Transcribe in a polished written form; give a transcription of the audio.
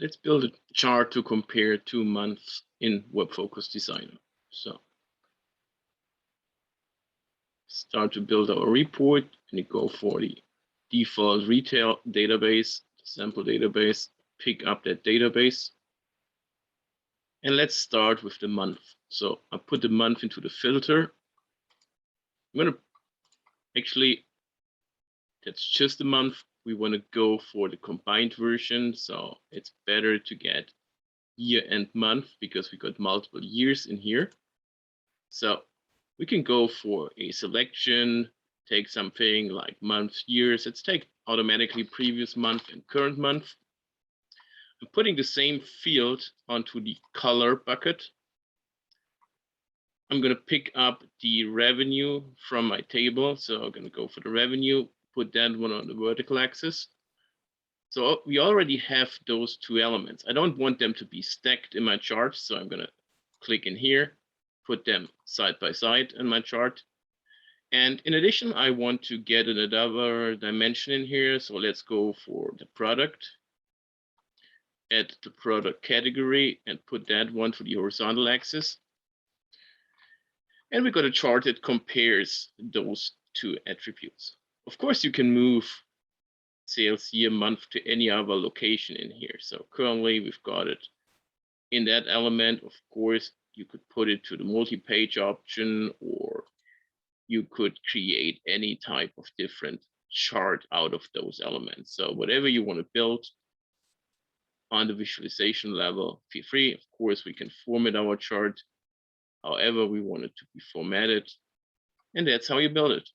let's build a chart to compare 2 months in WebFOCUS Designer. So start to build our report and you go for the default retail database, sample database, pick up that database. And let's start with the month. So I put the month into the filter. I'm going to actually, that's just the month. We want to go for the combined version. So it's better to get year and month because we got multiple years in here. So we can go for a selection, take something like months, years. Let's take automatically previous month and current month. I'm putting the same field onto the color bucket. I'm going to pick up the revenue from my table. So I'm going to go for the revenue, put that one on the vertical axis. So we already have those two elements. I don't want them to be stacked in my chart. So I'm going to click in here, put them side by side in my chart. And in addition, I want to get another dimension in here. So let's go for the product, add the product category and put that one to the horizontal axis. And we got a chart that compares those two attributes. Of course, you can move sales year, month to any other location in here. So currently we've got it in that element. Of course, you could put it to the multi-page option, or you could create any type of different chart out of those elements. So whatever you want to build on the visualization level, feel free. Of course, we can format our chart however we want it to be formatted. And that's how you build it.